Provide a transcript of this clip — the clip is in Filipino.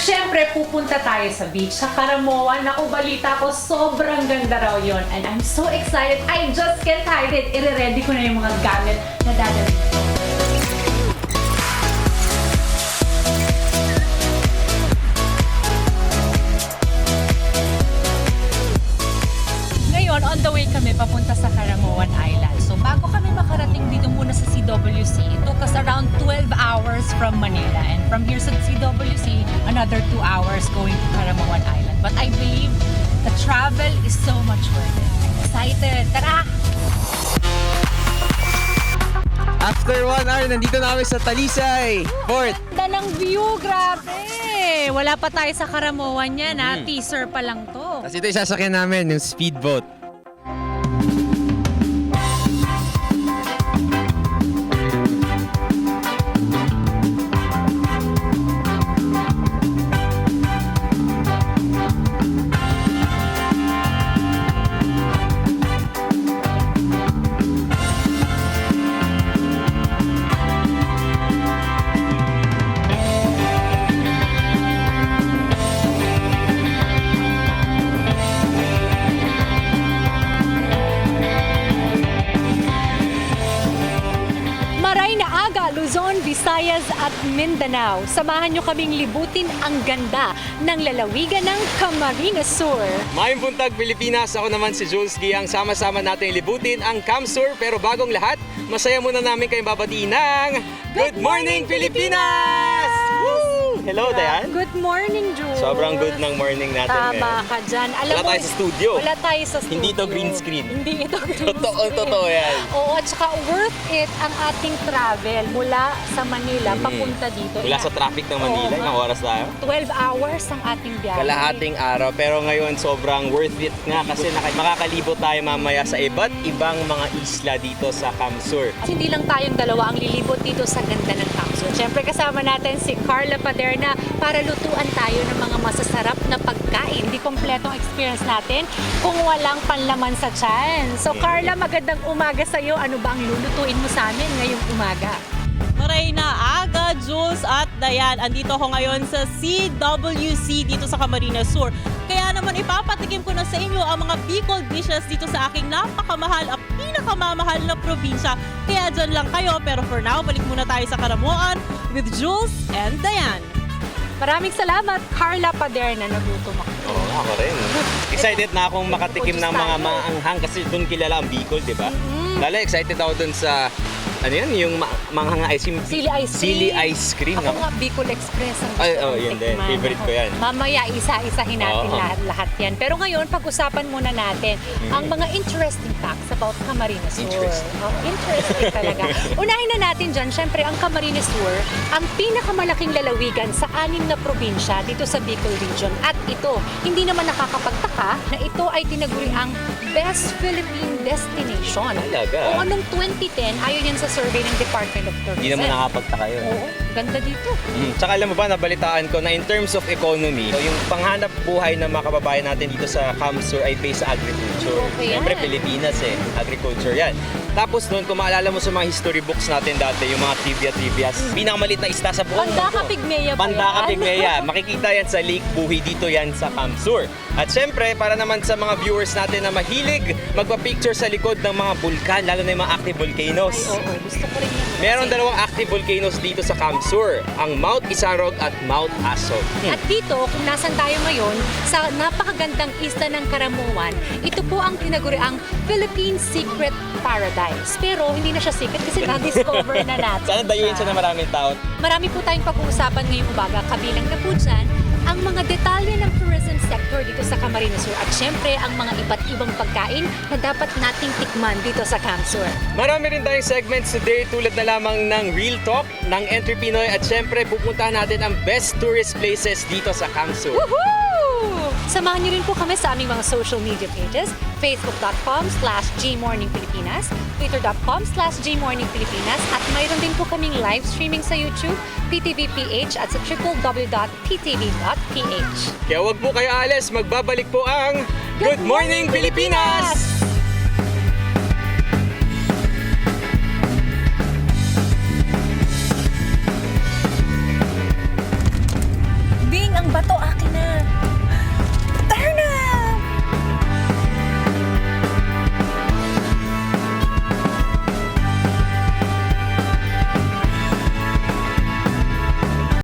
syempre, pupunta tayo sa beach, sa Caramoa. Naku, balita ko, sobrang ganda raw yun. And I'm so excited. I just can't hide it. I-ready ko na yung mga gamit na dadalhin. Ngayon, on the way kami papunta sa Caramoan Island. So, bago kami makarating dito muna sa CWC, it took us around 12 hours from Manila. And from here sa CWC, another 2 hours going to Caramoan Island. But I believe the travel is so much worth it. I'm excited. Tara! After 1 hour, nandito na kami sa Talisay Port. Ganda ng view, grabe! Wala pa tayo sa Caramoan yan, ha? Teaser pa lang to. Tapos ito isasakyan namin, yung speedboat. Luzon, Visayas at Mindanao. Samahan nyo kaming libutin ang ganda ng lalawigan ng Camarines Sur. Mayong buntag Pilipinas, ako naman si Jules Giang. Sama-sama natin libutin ang CamSur. Pero bagong lahat, masaya muna namin kayong babatiin ng Good Morning Pilipinas! Woo! Hello, Dayan. Good morning, Jules. Sobrang good ng morning natin Tama ngayon. ka dyan. Alam Wala mo, tayo sa studio. Wala tayo sa studio. Hindi ito green screen. Hindi ito green screen. Totoo yan. Oo, at saka worth it ang ating travel mula sa Manila papunta dito. Mula sa traffic ng Manila, Oo, ilang oras tayo? 12 hours ang ating biyahe. Kalahating araw, pero ngayon sobrang worth it nga kasi makakalibot tayo mamaya sa iba't ibang mga isla dito sa CamSur. Hindi lang tayong dalawa ang lilibot dito sa ganda ng CamSur. Siyempre kasama natin si Carla Paderna para lutuan tayo ng mga masasarap na pagkain. Hindi kompletong experience natin kung walang panlaman sa tiyan. So Carla, magandang umaga sa iyo. Ano ba ang lulutuin mo sa amin ngayong umaga? Marina, Aga, Jules at Dayan. Andito ako ngayon sa CWC dito sa Camarines Sur. Kaya naman ipapatikim ko na sa inyo ang mga Bicol dishes dito sa aking napakamahal at pinakamamahal na probinsya. Kaya dyan lang kayo. Pero for now, balik muna tayo sa Caramoan with Jules and Dayan. Maraming salamat, Carla Paderna. Nagluto mo. Oo, ako rin. Excited na akong makatikim ng mga maanghang kasi doon kilala ang Bicol, di ba? Lalo excited ako doon sa, ano yan, yung manghang ice cream. Sili ice cream. Sili ice cream. Ako nga, Bicol Express ang Ay, gusto kong yun din. tikman. Favorite ko yan. Mamaya, isa-isahin natin Oo. lahat yan. Pero ngayon, pag-usapan muna natin ang mga interesting facts about Camarines Sur. Interesting. Interesting talaga. Unahin na natin dyan, syempre, ang Camarines Sur, ang pinakamalaking lalawigan sa 6 na probinsya dito sa Bicol Region. At ito, hindi naman nakakapagtaka na ito ay tinaguri ang Best Philippine Destination. Talaga? O anong 2010, ayon yan sa survey ng Department of Tourism. Hindi naman nakapagtaka yun. Oo, ganda dito. Tsaka alam mo ba, nabalitaan ko na in terms of economy, so yung panghanap buhay ng mga kababayan natin dito sa CamSur ay based sa agriculture. Okay, Siyempre, yan. Pilipinas agriculture yan. Tapos noon, kung maalala mo sa mga history books natin dati, yung mga trivia, pinakamalit na isla sa buong Pandaka mundo. Pigmea ba Pandaka yan? Pigmea. Makikita yan sa Lake Buhi, dito yan sa CamSur. At syempre, para naman sa mga viewers natin na mahilig magpa-picture sa likod ng mga bulkan, lalo na yung mga active volcanoes. Ay, oo, gusto ko rin yan. Meron dalawang active volcanoes dito sa CamSur, ang Mount Isarog at Mount Asog. At dito, kung nasan tayo ngayon, sa napakagandang isla ng Caramoan, ito po ang tinaguriang Philippine Secret Paradise. Pero hindi na siya secret kasi na-discover na natin. Sana dayuin siya ng maraming tao. Marami po tayong pag-uusapan ngayong umaga. Kabilang na po dyan, ang mga detalye ng tourism sector dito sa Camarines Sur at syempre ang mga iba't ibang pagkain na dapat nating tikman dito sa CamSur. Marami rin tayong segments today tulad na lamang ng Real Talk, ng Entry Pinoy at syempre pupuntahan natin ang best tourist places dito sa CamSur. Woohoo! Samahan niyo rin po kami sa aming mga social media pages, facebook.com/gmorningpilipinas, twitter.com/gmorningpilipinas at mayroon din po kaming live streaming sa YouTube, PTV PH at sa www.ptv.ph. Kaya wag po kayo alis, magbabalik po ang Good Morning Pilipinas!